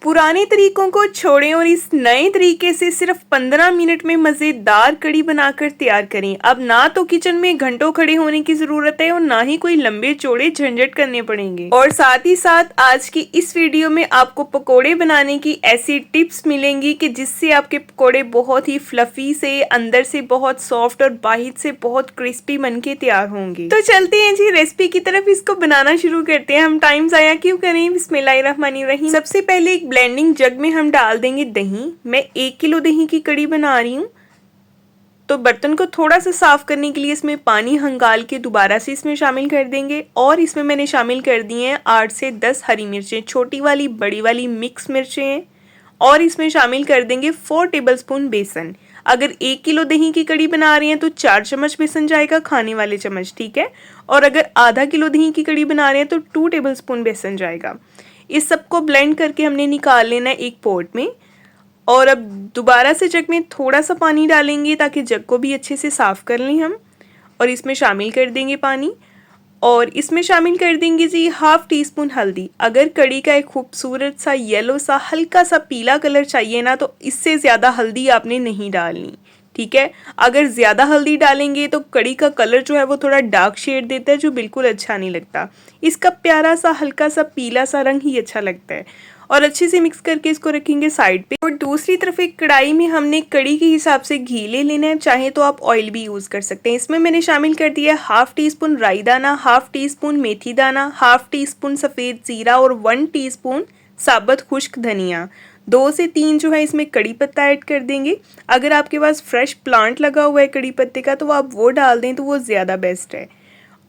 पुराने तरीकों को छोड़ें और इस नए तरीके से सिर्फ 15 मिनट में मज़ेदार कड़ी बनाकर तैयार करें। अब ना तो किचन में घंटों खड़े होने की ज़रूरत है और ना ही कोई लंबे चौड़े झंझट करने पड़ेंगे। और साथ ही साथ आज की इस वीडियो में आपको पकोड़े बनाने की ऐसी टिप्स मिलेंगी कि जिससे आपके पकोड़े बहुत ही फ्लफी से, अंदर से बहुत सॉफ्ट और बाहर से बहुत क्रिस्पी बन के तैयार होंगे। तो चलते हैं जी रेसिपी की तरफ, इसको बनाना शुरू करते हैं। हम टाइम ज़ाया क्यों करें, बिस्मिल्लाहिर्रहमानिर्रहीम। सबसे पहले एक ब्लेंडिंग जग में हम डाल देंगे दही। मैं 1 किलो दही की कड़ी बना रही हूँ, तो बर्तन को थोड़ा सा साफ करने के लिए इसमें पानी हंगाल के दोबारा से इसमें शामिल कर देंगे। और इसमें मैंने शामिल कर दिए हैं 8 से 10 हरी मिर्चें, छोटी वाली बड़ी वाली मिक्स मिर्चें हैं। और इसमें शामिल कर देंगे 4 टेबलस्पून बेसन। अगर 1 किलो दही की कड़ी बना रही हैं तो 4 चम्मच बेसन जाएगा, खाने वाले चम्मच, ठीक है। और अगर आधा किलो दही की कड़ी बना रहे हैं तो 2 टेबलस्पून बेसन जाएगा। इस सबको ब्लेंड करके हमने निकाल लेना है एक पॉट में। और अब दोबारा से जग में थोड़ा सा पानी डालेंगे ताकि जग को भी अच्छे से साफ़ कर लें हम। और इसमें शामिल कर देंगे पानी। और इसमें शामिल कर देंगे जी 1/2 टीस्पून हल्दी। अगर कड़ी का एक खूबसूरत सा येलो सा हल्का सा पीला कलर चाहिए ना, तो इससे ज़्यादा हल्दी आपने नहीं डालनी, ठीक है। अगर ज़्यादा हल्दी डालेंगे तो कड़ी का कलर जो है वो थोड़ा डार्क शेड देता है, जो बिल्कुल अच्छा नहीं लगता। इसका प्यारा सा हल्का सा पीला सा रंग ही अच्छा लगता है। और अच्छे से मिक्स करके इसको रखेंगे साइड पे। और दूसरी तरफ एक कढ़ाई में हमने कड़ी के हिसाब से घी ले लेना है, चाहे तो आप ऑयल भी यूज़ कर सकते हैं। इसमें मैंने शामिल कर दिया 1/2 टीस्पून राई दाना, 1/2 टीस्पून मेथी दाना, 1/2 टीस्पून सफ़ेद ज़ीरा और 1 टीस्पून साबुत खुश्क धनिया। 2 से 3 जो है इसमें कड़ी पत्ता ऐड कर देंगे। अगर आपके पास फ्रेश प्लांट लगा हुआ है कड़ी पत्ते का तो आप वो डाल दें तो वो ज़्यादा बेस्ट है।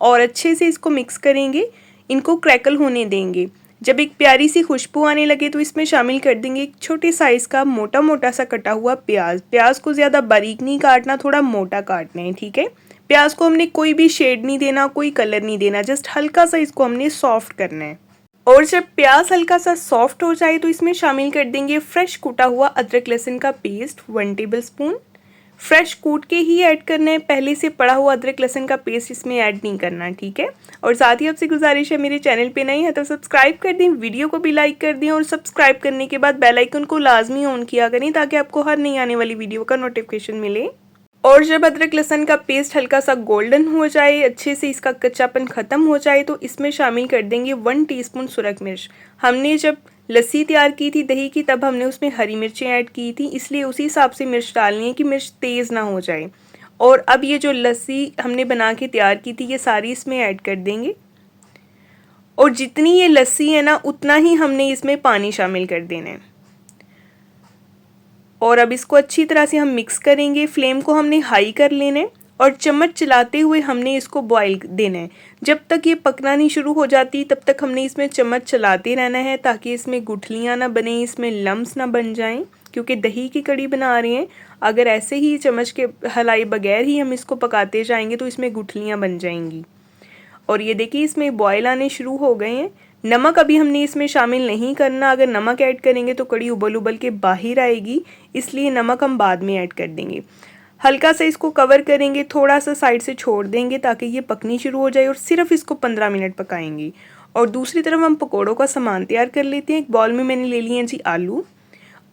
और अच्छे से इसको मिक्स करेंगे, इनको क्रैकल होने देंगे। जब एक प्यारी सी खुशबू आने लगे तो इसमें शामिल कर देंगे एक छोटे साइज़ का मोटा मोटा सा कटा हुआ प्याज। प्याज को ज़्यादा बारीक नहीं काटना, थोड़ा मोटा काटना है, ठीक है। प्याज को हमने कोई भी शेड नहीं देना, कोई कलर नहीं देना, जस्ट हल्का सा इसको हमने सॉफ्ट करना है। और जब प्याज हल्का सा सॉफ्ट हो जाए तो इसमें शामिल कर देंगे फ्रेश कूटा हुआ अदरक लहसुन का पेस्ट 1 टेबलस्पून। फ्रेश कूट के ही ऐड करना है, पहले से पड़ा हुआ अदरक लहसुन का पेस्ट इसमें ऐड नहीं करना, ठीक है। और साथ ही आपसे गुजारिश है, मेरे चैनल पे नए हैं तो सब्सक्राइब कर दें, वीडियो को भी लाइक कर दें और सब्सक्राइब करने के बाद बेल आइकन को लाजमी ऑन किया करें ताकि आपको हर नई आने वाली वीडियो का नोटिफिकेशन मिले। और जब अदरक लहसुन का पेस्ट हल्का सा गोल्डन हो जाए, अच्छे से इसका कच्चापन ख़त्म हो जाए, तो इसमें शामिल कर देंगे 1 टीस्पून सुरख मिर्च। हमने जब लस्सी तैयार की थी दही की तब हमने उसमें हरी मिर्चें ऐड की थी, इसलिए उसी हिसाब से मिर्च डालनी है कि मिर्च तेज़ ना हो जाए। और अब ये जो लस्सी हमने बना के तैयार की थी ये सारी इसमें ऐड कर देंगे। और जितनी ये लस्सी है ना उतना ही हमने इसमें पानी शामिल कर देना है। और अब इसको अच्छी तरह से हम मिक्स करेंगे। फ्लेम को हमने हाई कर लेना है और चम्मच चलाते हुए हमने इसको बॉईल देना है। जब तक ये पकना नहीं शुरू हो जाती तब तक हमने इसमें चम्मच चलाते रहना है ताकि इसमें गुठलियाँ ना बने, इसमें लम्स ना बन जाएं, क्योंकि दही की कड़ी बना रहे हैं। अगर ऐसे ही चम्मच के हलाए बगैर ही हम इसको पकाते जाएंगे तो इसमें गुठलियाँ बन जाएंगी। और ये देखिए इसमें बॉयल आने शुरू हो गए हैं। नमक अभी हमने इसमें शामिल नहीं करना, अगर नमक ऐड करेंगे तो कड़ी उबल उबल के बाहर आएगी, इसलिए नमक हम बाद में ऐड कर देंगे। हल्का सा इसको कवर करेंगे, थोड़ा सा साइड से छोड़ देंगे ताकि ये पकनी शुरू हो जाए और सिर्फ इसको 15 मिनट पकाएंगे। और दूसरी तरफ हम पकौड़ों का सामान तैयार कर लेते हैं। एक बॉल में मैंने ले लिए हैं जी आलू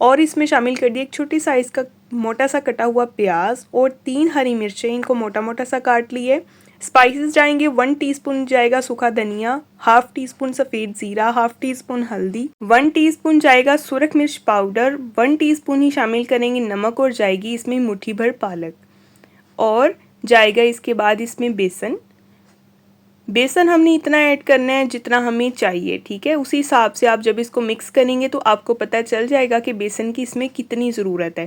और इसमें शामिल कर दिया एक छोटी साइज़ का मोटा सा कटा हुआ प्याज और 3 हरी मिर्चें, इनको मोटा मोटा सा काट लिए। स्पाइसेस जाएंगे 1 टीस्पून जाएगा सूखा धनिया, 1/2 टीस्पून सफ़ेद ज़ीरा, 1/2 टीस्पून हल्दी, 1 टीस्पून जाएगा सुरख मिर्च पाउडर, 1 टीस्पून ही शामिल करेंगे नमक और जाएगी इसमें मुट्ठी भर पालक। और जाएगा इसके बाद इसमें बेसन। बेसन हमने इतना ऐड करना है जितना हमें चाहिए, ठीक है। उसी हिसाब से आप जब इसको मिक्स करेंगे तो आपको पता चल जाएगा कि बेसन की इसमें कितनी ज़रूरत है।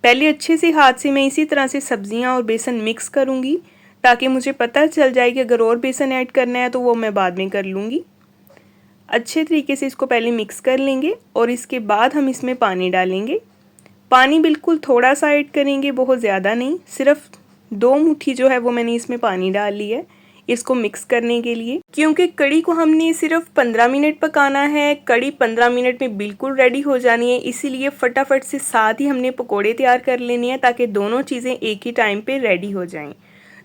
पहले अच्छे से हाथ से मैं इसी तरह से सब्जियां और बेसन मिक्स करूंगी ताकि मुझे पता चल जाए कि अगर और बेसन ऐड करना है तो वो मैं बाद में कर लूँगी। अच्छे तरीके से इसको पहले मिक्स कर लेंगे और इसके बाद हम इसमें पानी डालेंगे। पानी बिल्कुल थोड़ा सा ऐड करेंगे, बहुत ज़्यादा नहीं, सिर्फ 2 मुट्ठी जो है वो मैंने इसमें पानी डाल ली है इसको मिक्स करने के लिए। क्योंकि कड़ी को हमने सिर्फ 15 मिनट पकाना है, कड़ी 15 मिनट में बिल्कुल रेडी हो जानी है, इसीलिए फटाफट से साथ ही हमने पकोड़े तैयार कर लेने हैं ताकि दोनों चीज़ें एक ही टाइम पे रेडी हो जाएं।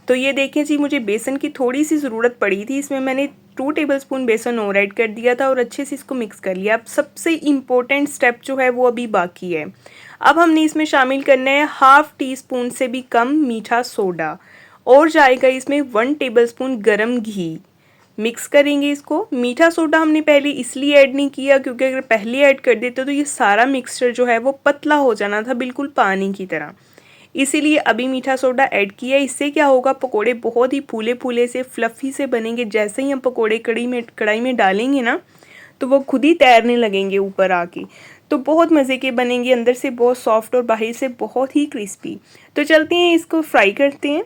तो ये देखें जी, मुझे बेसन की थोड़ी सी ज़रूरत पड़ी थी, इसमें मैंने 2 टेबलस्पून बेसन और ऐड कर दिया था और अच्छे से इसको मिक्स कर लिया। अब सबसे इम्पोर्टेंट स्टेप जो है वो अभी बाकी है। अब हमने इसमें शामिल करना है हाफ टी स्पून से भी कम मीठा सोडा और जाएगा इसमें 1 टेबलस्पून गरम घी। मिक्स करेंगे इसको। मीठा सोडा हमने पहले इसलिए ऐड नहीं किया क्योंकि अगर पहले ऐड कर देते तो ये सारा मिक्सचर जो है वो पतला हो जाना था, बिल्कुल पानी की तरह। इसीलिए अभी मीठा सोडा ऐड किया। इससे क्या होगा, पकोड़े बहुत ही फूले फूले से फ्लफ़ी से बनेंगे। जैसे ही हम पकोड़े कढ़ाई में डालेंगे ना तो वो खुद ही तैरने लगेंगे ऊपर आके। तो बहुत मज़े के बनेंगे, अंदर से बहुत सॉफ्ट और बाहर से बहुत ही क्रिस्पी। तो चलते हैं इसको फ्राई करते हैं।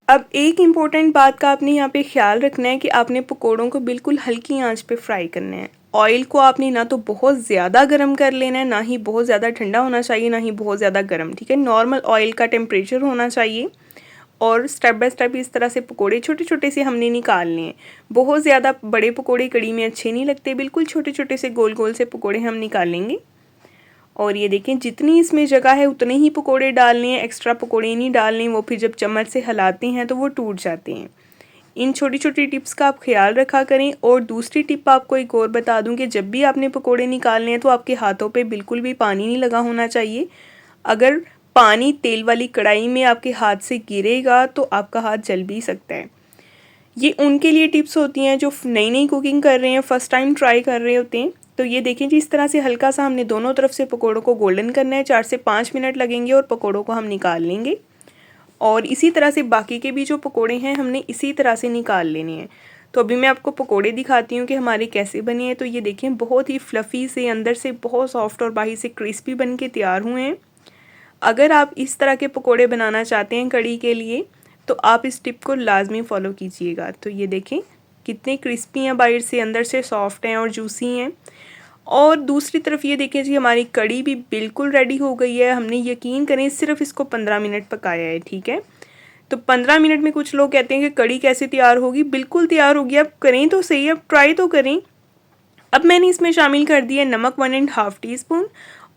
अब एक इम्पॉर्टेंट बात का आपने यहाँ पे ख्याल रखना है कि आपने पकोड़ों को बिल्कुल हल्की आंच पे फ्राई करना है। ऑयल को आपने ना तो बहुत ज़्यादा गर्म कर लेना है, ना ही बहुत ज़्यादा ठंडा होना चाहिए, ना ही बहुत ज़्यादा गर्म। ठीक है, नॉर्मल ऑयल का टेम्परेचर होना चाहिए। और स्टेप बाय स्टेप इस तरह से पकोड़े छोटे छोटे से हमने निकालने हैं। बहुत ज़्यादा बड़े पकोड़े कढ़ी में अच्छे नहीं लगते, बिल्कुल छोटे छोटे से गोल गोल से पकोड़े हम निकालेंगे। और ये देखें, जितनी इसमें जगह है उतने ही पकोड़े डालने हैं, एक्स्ट्रा पकोड़े नहीं डालने। वो फिर जब चम्मच से हिलाते हैं तो वो टूट जाते हैं। इन छोटी छोटी टिप्स का आप ख्याल रखा करें। और दूसरी टिप आपको एक और बता दूं कि जब भी आपने पकोड़े निकालने हैं तो आपके हाथों पे बिल्कुल भी पानी नहीं लगा होना चाहिए। अगर पानी तेल वाली कढ़ाई में आपके हाथ से गिरेगा तो आपका हाथ जल भी सकता है। ये उनके लिए टिप्स होती हैं जो नई नई कुकिंग कर रहे हैं, फर्स्ट टाइम ट्राई कर रहे होते हैं। तो ये देखें जी, इस तरह से हल्का सा हमने दोनों तरफ से पकोड़ों को गोल्डन करना है। 4 से 5 मिनट लगेंगे और पकोड़ों को हम निकाल लेंगे। और इसी तरह से बाकी के भी जो पकोड़े हैं हमने इसी तरह से निकाल लेने हैं। तो अभी मैं आपको पकोड़े दिखाती हूँ कि हमारे कैसे बने हैं। तो ये देखें, बहुत ही फ्लफ़ी से, अंदर से बहुत सॉफ्ट और बाहर से क्रिस्पी बन के तैयार हुए हैं। अगर आप इस तरह के पकोड़े बनाना चाहते हैं कढ़ी के लिए तो आप इस टिप को लाजमी फॉलो कीजिएगा। तो ये देखें कितने क्रिस्पी हैं, बाहर से अंदर से सॉफ्ट हैं और जूसी हैं। और दूसरी तरफ ये देखें जी, हमारी कढ़ी भी बिल्कुल रेडी हो गई है। हमने यकीन करें सिर्फ इसको 15 मिनट पकाया है। ठीक है, तो 15 मिनट में कुछ लोग कहते हैं कि कढ़ी कैसे तैयार होगी, बिल्कुल तैयार होगी। आप करें तो सही, आप ट्राई तो करें। अब मैंने इसमें शामिल कर दिया नमक 1.5 टीस्पून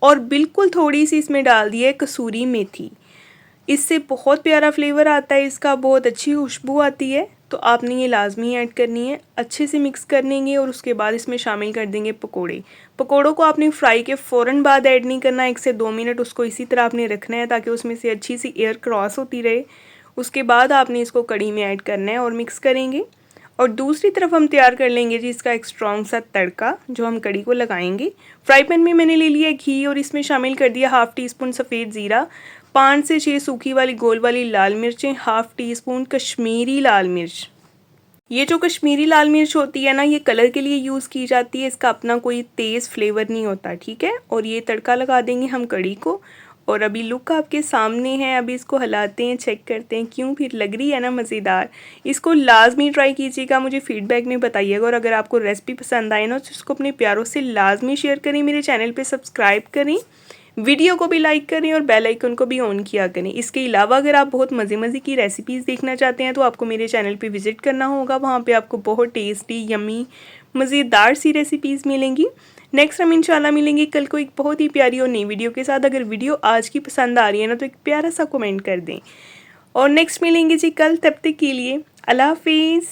और बिल्कुल थोड़ी सी इसमें डाल दी है कसूरी मेथी। इससे बहुत प्यारा फ्लेवर आता है, इसका बहुत अच्छी खुशबू आती है। तो आपने ये लाजमी ऐड करनी है। अच्छे से मिक्स कर लेंगे और उसके बाद इसमें शामिल कर देंगे पकोड़े। पकोड़ों को आपने फ्राई के फ़ौरन बाद ऐड नहीं करना, 1 से 2 मिनट उसको इसी तरह आपने रखना है ताकि उसमें से अच्छी सी एयर क्रॉस होती रहे। उसके बाद आपने इसको कढ़ी में ऐड करना है और मिक्स करेंगे। और दूसरी तरफ हम तैयार कर लेंगे जी इसका एक स्ट्रॉन्ग सा तड़का जो हम कढ़ी को लगाएंगे। फ्राई पैन में मैंने ले लिया घी और इसमें शामिल कर दिया हाफ़ टी स्पून सफ़ेद ज़ीरा, 5 से 6 सूखी वाली गोल वाली लाल मिर्चें, हाफ़ टी स्पून कश्मीरी लाल मिर्च। ये जो कश्मीरी लाल मिर्च होती है ना, ये कलर के लिए यूज़ की जाती है, इसका अपना कोई तेज़ फ्लेवर नहीं होता। ठीक है, और ये तड़का लगा देंगे हम कढ़ी को। और अभी लुक आपके सामने है, अभी इसको हिलाते हैं, चेक करते हैं क्यों फिर लग रही है ना मज़ेदार। इसको लाजमी ट्राई कीजिएगा, मुझे फ़ीडबैक में बताइएगा। और अगर आपको रेसिपी पसंद आए ना तो इसको अपने प्यारों से लाजमी शेयर करें, मेरे चैनल पे सब्सक्राइब करें, वीडियो को भी लाइक करें और बेल आइकन को भी ऑन किया करें। इसके अलावा अगर आप बहुत मज़े की रेसिपीज़ देखना चाहते हैं तो आपको मेरे चैनल पे विज़िट करना होगा। वहाँ पे आपको बहुत टेस्टी यम्मी मज़ेदार सी रेसिपीज़ मिलेंगी। नेक्स्ट हम इंशाल्लाह मिलेंगे कल को एक बहुत ही प्यारी और नई वीडियो के साथ। अगर वीडियो आज की पसंद आ रही है ना तो एक प्यारा सा कमेंट कर दें। और नेक्स्ट मिलेंगे जी कल, तब तक के लिए अल्लाह हाफिज़।